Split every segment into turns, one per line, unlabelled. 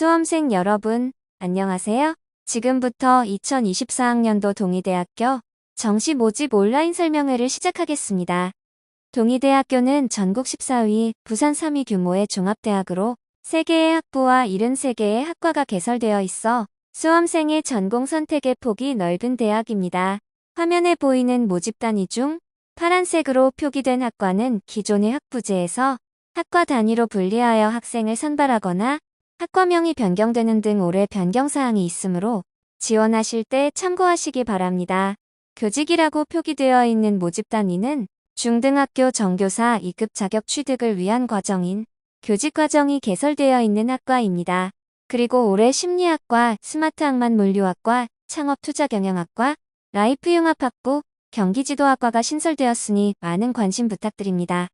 수험생 여러분, 안녕하세요. 지금부터 2024학년도 동의대학교 정시 모집 온라인 설명회를 시작하겠습니다. 동의대학교는 전국 14위, 부산 3위 규모의 종합대학으로 3개의 학부와 73개의 학과가 개설되어 있어 수험생의 전공 선택의 폭이 넓은 대학입니다. 화면에 보이는 모집 단위 중 파란색으로 표기된 학과는 기존의 학부제에서 학과 단위로 분리하여 학생을 선발하거나 학과명이 변경되는 등 올해 변경사항이 있으므로 지원하실 때 참고하시기 바랍니다. 교직이라고 표기되어 있는 모집 단위는 중등학교 정교사 2급 자격 취득을 위한 과정인 교직과정이 개설되어 있는 학과입니다. 그리고 올해 심리학과, 스마트학만물류학과, 창업투자경영학과, 라이프융합학부, 경기지도학과가 신설되었으니 많은 관심 부탁드립니다.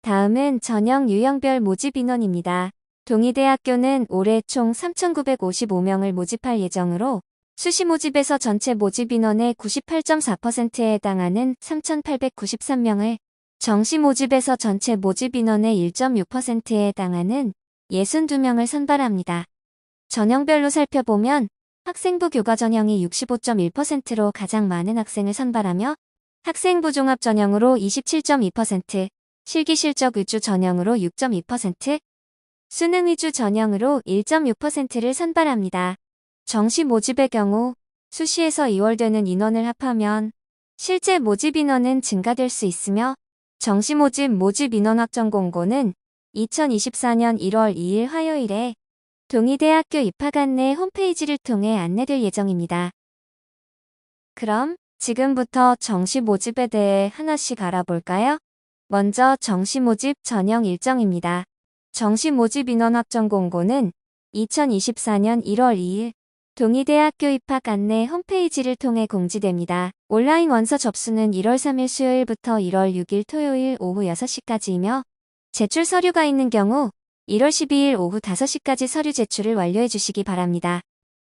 다음은 전형 유형별 모집 인원입니다. 동의대학교는 올해 총 3,955명을 모집할 예정으로 수시 모집에서 전체 모집 인원의 98.4%에 해당하는 3,893명을, 정시 모집에서 전체 모집 인원의 1.6%에 해당하는 62명을 선발합니다. 전형별로 살펴보면 학생부 교과 전형이 65.1%로 가장 많은 학생을 선발하며 학생부 종합 전형으로 27.2%, 실기 실적 위주 전형으로 6.2%, 수능 위주 전형으로 1.6%를 선발합니다. 정시 모집의 경우 수시에서 2월 되는 인원을 합하면 실제 모집 인원은 증가될 수 있으며 정시 모집 인원 확정 공고는 2024년 1월 2일 화요일에 동의대학교 입학 안내 홈페이지를 통해 안내될 예정입니다. 그럼 지금부터 정시 모집에 대해 하나씩 알아볼까요? 먼저 정시 모집 전형 일정입니다. 정시 모집 인원 확정 공고는 2024년 1월 2일 동의대학교 입학 안내 홈페이지를 통해 공지됩니다. 온라인 원서 접수는 1월 3일 수요일부터 1월 6일 토요일 오후 6시까지이며 제출 서류가 있는 경우 1월 12일 오후 5시까지 서류 제출을 완료해 주시기 바랍니다.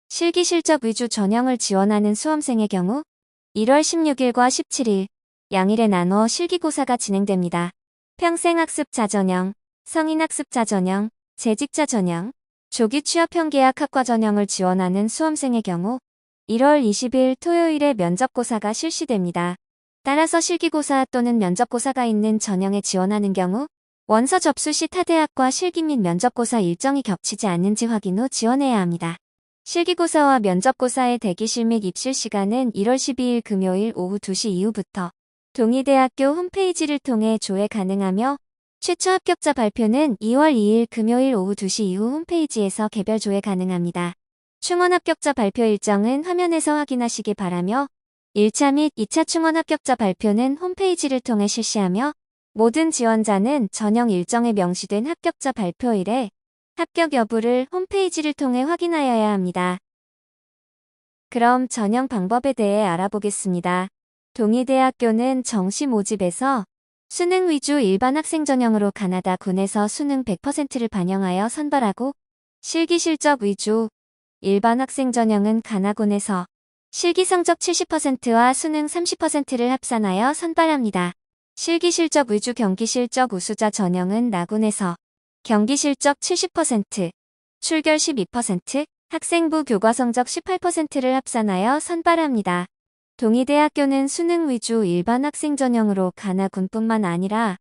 실기 실적 위주 전형을 지원하는 수험생의 경우 1월 16일과 17일 양일에 나눠 실기고사가 진행됩니다. 평생학습자 전형, 성인학습자 전형, 재직자 전형, 조기 취업형 계약 학과 전형을 지원하는 수험생의 경우 1월 20일 토요일에 면접고사가 실시됩니다. 따라서 실기고사 또는 면접고사가 있는 전형에 지원하는 경우 원서 접수 시 타 대학과 실기 및 면접고사 일정이 겹치지 않는지 확인 후 지원해야 합니다. 실기고사와 면접고사의 대기실 및 입실 시간은 1월 12일 금요일 오후 2시 이후부터 동의대학교 홈페이지를 통해 조회 가능하며 최초 합격자 발표는 2월 2일 금요일 오후 2시 이후 홈페이지에서 개별 조회 가능합니다. 충원 합격자 발표 일정은 화면에서 확인하시기 바라며 1차 및 2차 충원 합격자 발표는 홈페이지를 통해 실시하며 모든 지원자는 전형 일정에 명시된 합격자 발표일에 합격 여부를 홈페이지를 통해 확인하여야 합니다. 그럼 전형 방법에 대해 알아보겠습니다. 동의대학교는 정시 모집에서 수능 위주 일반 학생 전형으로 가나다군에서 수능 100%를 반영하여 선발하고 실기 실적 위주 일반 학생 전형은 가나군에서 실기 성적 70%와 수능 30%를 합산하여 선발합니다. 실기 실적 위주 경기 실적 우수자 전형은 나군에서 경기 실적 70%, 출결 12%, 학생부 교과 성적 18%를 합산하여 선발합니다. 동의대학교는 수능 위주 일반 학생 전형으로 가나군뿐만 아니라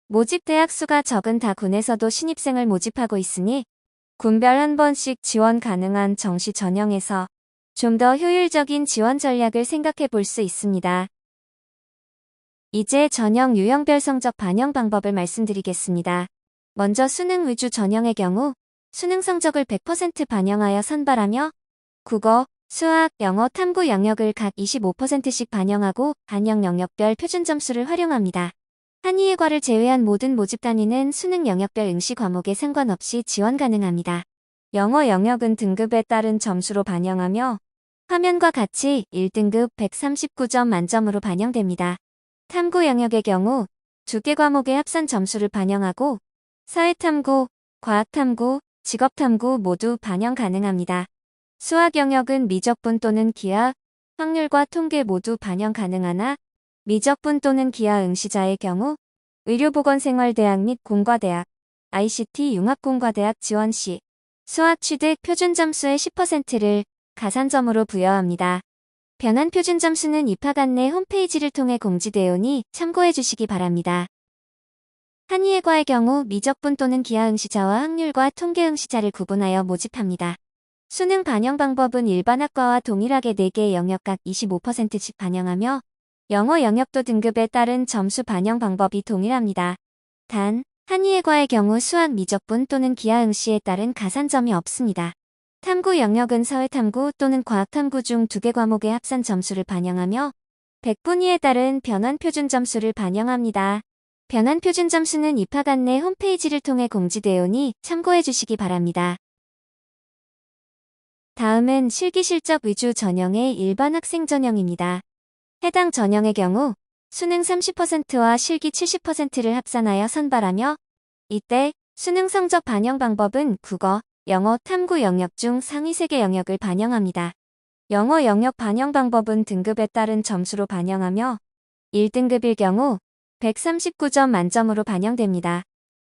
모집 대학 수가 적은 다 군에서도 신입생을 모집하고 있으니 군별 한 번씩 지원 가능한 정시 전형에서 좀 더 효율적인 지원 전략을 생각해 볼 수 있습니다. 이제 전형 유형별 성적 반영 방법을 말씀드리겠습니다. 먼저 수능 위주 전형의 경우 수능 성적을 100% 반영하여 선발하며 국어, 수학, 영어, 탐구 영역을 각 25%씩 반영하고 반영 영역별 표준 점수를 활용합니다. 한의예과를 제외한 모든 모집 단위는 수능 영역별 응시 과목에 상관없이 지원 가능합니다. 영어 영역은 등급에 따른 점수로 반영하며 화면과 같이 1등급 139점 만점으로 반영됩니다. 탐구 영역의 경우 2개 과목의 합산 점수를 반영하고 사회탐구, 과학탐구, 직업탐구 모두 반영 가능합니다. 수학 영역은 미적분 또는 기하, 확률과 통계 모두 반영 가능하나 미적분 또는 기하 응시자의 경우 의료보건생활대학 및 공과대학, ICT 융합공과대학 지원 시 수학 취득 표준 점수의 10%를 가산점으로 부여합니다. 변환 표준 점수는 입학 안내 홈페이지를 통해 공지되오니 참고해 주시기 바랍니다. 한의예과의 경우 미적분 또는 기하 응시자와 확률과 통계 응시자를 구분하여 모집합니다. 수능 반영 방법은 일반 학과와 동일하게 4개 영역 각 25%씩 반영하며 영어 영역도 등급에 따른 점수 반영 방법이 동일합니다. 단, 한의예과의 경우 수학 미적분 또는 기하 응시에 따른 가산점이 없습니다. 탐구 영역은 사회탐구 또는 과학탐구 중 2개 과목의 합산 점수를 반영하며 100분위에 따른 변환 표준 점수를 반영합니다. 변환 표준 점수는 입학 안내 홈페이지를 통해 공지되오니 참고해 주시기 바랍니다. 다음은 실기 실적 위주 전형의 일반 학생 전형입니다. 해당 전형의 경우 수능 30%와 실기 70%를 합산하여 선발하며 이때 수능 성적 반영 방법은 국어, 영어, 탐구 영역 중 상위 3개 영역을 반영합니다. 영어 영역 반영 방법은 등급에 따른 점수로 반영하며 1등급일 경우 139점 만점으로 반영됩니다.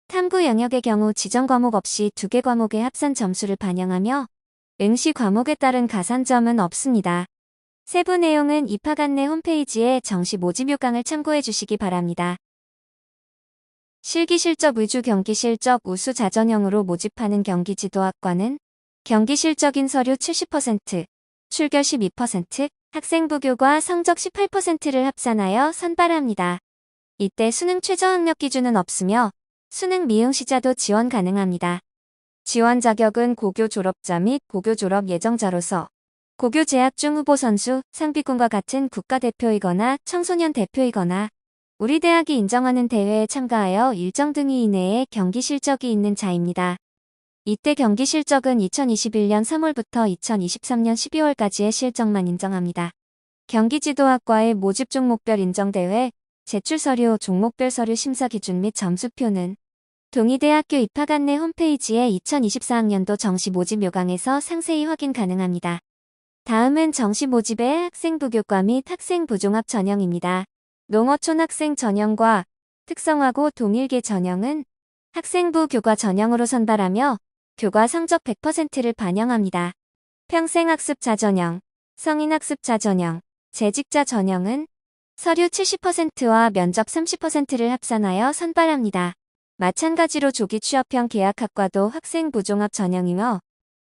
탐구 영역의 경우 지정 과목 없이 2개 과목의 합산 점수를 반영하며 응시 과목에 따른 가산점은 없습니다. 세부 내용은 입학 안내 홈페이지의 정시 모집 요강을 참고해 주시기 바랍니다. 실기 실적 위주 경기 실적 우수 자전형으로 모집하는 경기지도학과는 경기 실적인 서류 70%, 출결 12%, 학생부 교과 성적 18%를 합산하여 선발합니다. 이때 수능 최저 학력 기준은 없으며 수능 미응시자도 지원 가능합니다. 지원 자격은 고교 졸업자 및 고교 졸업 예정자로서 고교 재학 중 후보 선수, 상비군과 같은 국가대표이거나 청소년 대표이거나 우리 대학이 인정하는 대회에 참가하여 일정 등위 이내에 경기 실적이 있는 자입니다. 이때 경기 실적은 2021년 3월부터 2023년 12월까지의 실적만 인정합니다. 경기지도학과의 모집 종목별 인정대회, 제출 서류, 종목별 서류 심사 기준 및 점수표는 동의대학교 입학 안내 홈페이지의 2024학년도 정시 모집 요강에서 상세히 확인 가능합니다. 다음은 정시 모집의 학생부 교과 및 학생부 종합 전형입니다. 농어촌 학생 전형과 특성화고 동일계 전형은 학생부 교과 전형으로 선발하며 교과 성적 100%를 반영합니다. 평생학습 자전형, 성인학습 자전형, 재직자 전형은 서류 70%와 면접 30%를 합산하여 선발합니다. 마찬가지로 조기 취업형 계약학과도 학생부 종합 전형이며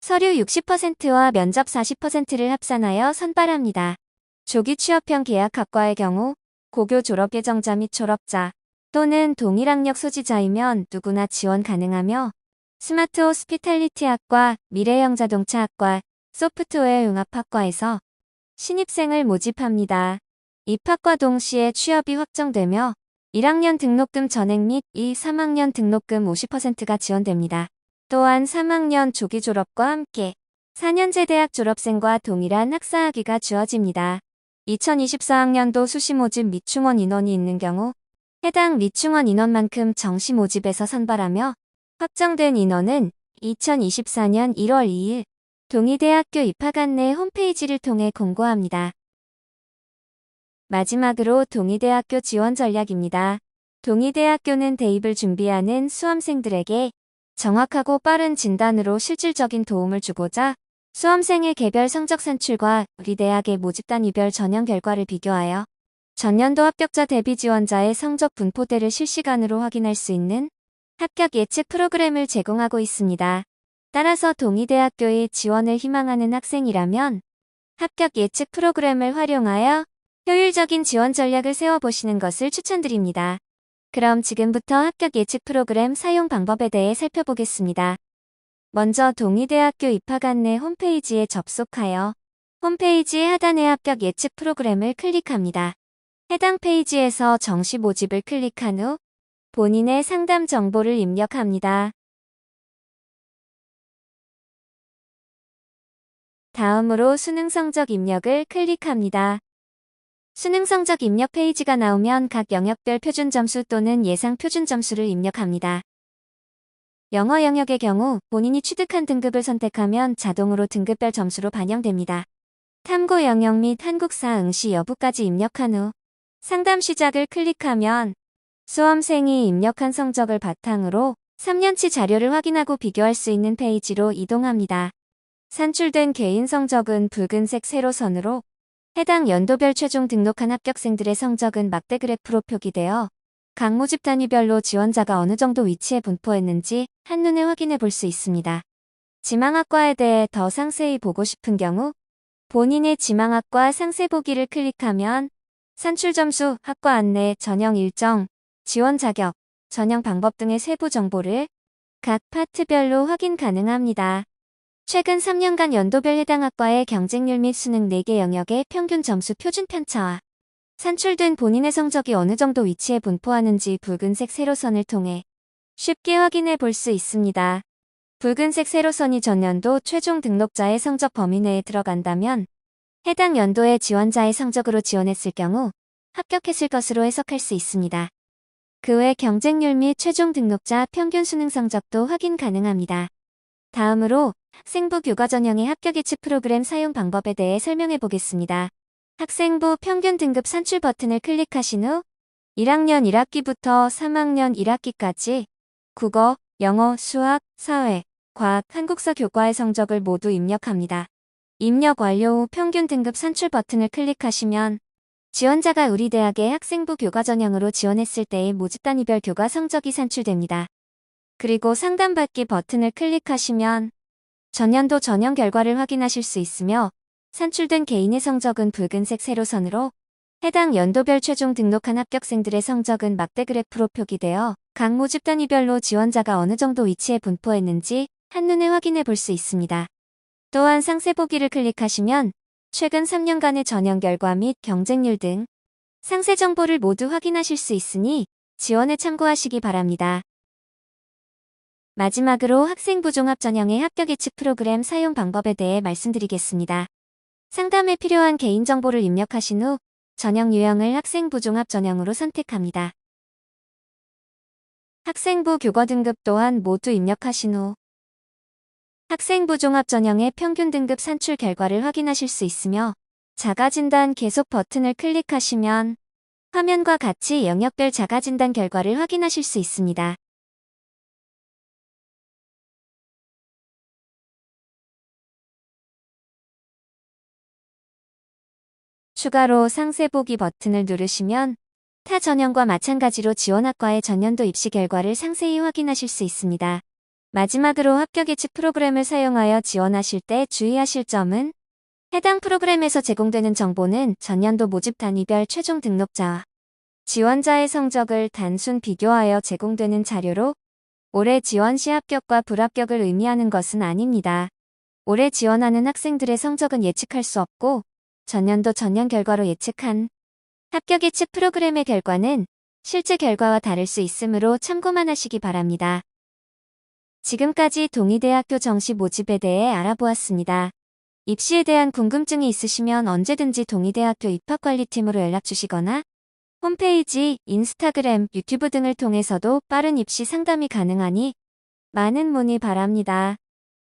서류 60%와 면접 40%를 합산하여 선발합니다. 조기 취업형 계약학과의 경우 고교 졸업 예정자 및 졸업자 또는 동일학력 소지자이면 누구나 지원 가능하며 스마트 호스피탈리티학과, 미래형 자동차학과, 소프트웨어 융합학과에서 신입생을 모집합니다. 입학과 동시에 취업이 확정되며 1학년 등록금 전액 및 2, 3학년 등록금 50%가 지원됩니다. 또한 3학년 조기 졸업과 함께 4년제 대학 졸업생과 동일한 학사학위가 주어집니다. 2024학년도 수시 모집 미충원 인원이 있는 경우 해당 미충원 인원만큼 정시 모집에서 선발하며 확정된 인원은 2024년 1월 2일 동의대학교 입학 안내 홈페이지를 통해 공고합니다. 마지막으로 동의대학교 지원 전략입니다. 동의대학교는 대입을 준비하는 수험생들에게 정확하고 빠른 진단으로 실질적인 도움을 주고자 수험생의 개별 성적 산출과 우리 대학의 모집단위별 전형 결과를 비교하여 전년도 합격자 대비 지원자의 성적 분포대를 실시간으로 확인할 수 있는 합격 예측 프로그램을 제공하고 있습니다. 따라서 동의대학교에 지원을 희망하는 학생이라면 합격 예측 프로그램을 활용하여 효율적인 지원 전략을 세워보시는 것을 추천드립니다. 그럼 지금부터 합격 예측 프로그램 사용 방법에 대해 살펴보겠습니다. 먼저 동의대학교 입학 안내 홈페이지에 접속하여 홈페이지 하단의 합격 예측 프로그램을 클릭합니다. 해당 페이지에서 정시 모집을 클릭한 후 본인의 상담 정보를 입력합니다. 다음으로 수능 성적 입력을 클릭합니다. 수능 성적 입력 페이지가 나오면 각 영역별 표준 점수 또는 예상 표준 점수를 입력합니다. 영어 영역의 경우 본인이 취득한 등급을 선택하면 자동으로 등급별 점수로 반영됩니다. 탐구 영역 및 한국사 응시 여부까지 입력한 후 상담 시작을 클릭하면 수험생이 입력한 성적을 바탕으로 3년치 자료를 확인하고 비교할 수 있는 페이지로 이동합니다. 산출된 개인 성적은 붉은색 세로선으로, 해당 연도별 최종 등록한 합격생들의 성적은 막대 그래프로 표기되어 각 모집 단위별로 지원자가 어느 정도 위치에 분포했는지 한눈에 확인해 볼 수 있습니다. 지망학과에 대해 더 상세히 보고 싶은 경우 본인의 지망학과 상세 보기를 클릭하면 산출 점수, 학과 안내, 전형 일정, 지원 자격, 전형 방법 등의 세부 정보를 각 파트별로 확인 가능합니다. 최근 3년간 연도별 해당 학과의 경쟁률 및 수능 4개 영역의 평균 점수 표준 편차와 산출된 본인의 성적이 어느 정도 위치에 분포하는지 붉은색 세로선을 통해 쉽게 확인해 볼 수 있습니다. 붉은색 세로선이 전년도 최종 등록자의 성적 범위 내에 들어간다면 해당 연도의 지원자의 성적으로 지원했을 경우 합격했을 것으로 해석할 수 있습니다. 그 외 경쟁률 및 최종 등록자 평균 수능 성적도 확인 가능합니다. 다음으로 학생부 교과 전형의 합격 예측 프로그램 사용 방법에 대해 설명해 보겠습니다. 학생부 평균 등급 산출 버튼을 클릭하신 후 1학년 1학기부터 3학년 1학기까지 국어, 영어, 수학, 사회, 과학, 한국사 교과의 성적을 모두 입력합니다. 입력 완료 후 평균 등급 산출 버튼을 클릭하시면 지원자가 우리 대학의 학생부 교과 전형으로 지원했을 때의 모집 단위별 교과 성적이 산출됩니다. 그리고 상단받기 버튼을 클릭하시면 전년도 전형 결과를 확인하실 수 있으며 산출된 개인의 성적은 붉은색 세로선으로, 해당 연도별 최종 등록한 합격생들의 성적은 막대 그래프로 표기되어 각 모집 단위별로 지원자가 어느 정도 위치에 분포했는지 한눈에 확인해 볼 수 있습니다. 또한 상세 보기를 클릭하시면 최근 3년간의 전형 결과 및 경쟁률 등 상세 정보를 모두 확인하실 수 있으니 지원에 참고하시기 바랍니다. 마지막으로 학생부 종합 전형의 합격 예측 프로그램 사용 방법에 대해 말씀드리겠습니다. 상담에 필요한 개인정보를 입력하신 후 전형 유형을 학생부 종합 전형으로 선택합니다. 학생부 교과 등급 또한 모두 입력하신 후 학생부 종합 전형의 평균 등급 산출 결과를 확인하실 수 있으며 자가진단 계속 버튼을 클릭하시면 화면과 같이 영역별 자가진단 결과를 확인하실 수 있습니다. 추가로 상세 보기 버튼을 누르시면 타 전형과 마찬가지로 지원학과의 전년도 입시 결과를 상세히 확인하실 수 있습니다. 마지막으로 합격 예측 프로그램을 사용하여 지원하실 때 주의하실 점은 해당 프로그램에서 제공되는 정보는 전년도 모집 단위별 최종 등록자와 지원자의 성적을 단순 비교하여 제공되는 자료로 올해 지원 시 합격과 불합격을 의미하는 것은 아닙니다. 올해 지원하는 학생들의 성적은 예측할 수 없고 전년도 전형 결과로 예측한 합격 예측 프로그램의 결과는 실제 결과와 다를 수 있으므로 참고만 하시기 바랍니다. 지금까지 동의대학교 정시 모집에 대해 알아보았습니다. 입시에 대한 궁금증이 있으시면 언제든지 동의대학교 입학관리팀으로 연락주시거나 홈페이지, 인스타그램, 유튜브 등을 통해서도 빠른 입시 상담이 가능하니 많은 문의 바랍니다.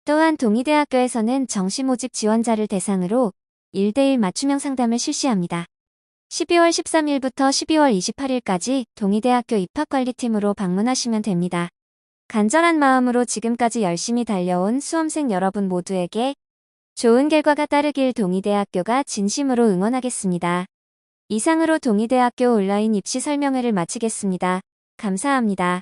또한 동의대학교에서는 정시 모집 지원자를 대상으로 1대1 맞춤형 상담을 실시합니다. 12월 13일부터 12월 28일까지 동의대학교 입학관리팀으로 방문하시면 됩니다. 간절한 마음으로 지금까지 열심히 달려온 수험생 여러분 모두에게 좋은 결과가 따르길 동의대학교가 진심으로 응원하겠습니다. 이상으로 동의대학교 온라인 입시 설명회를 마치겠습니다. 감사합니다.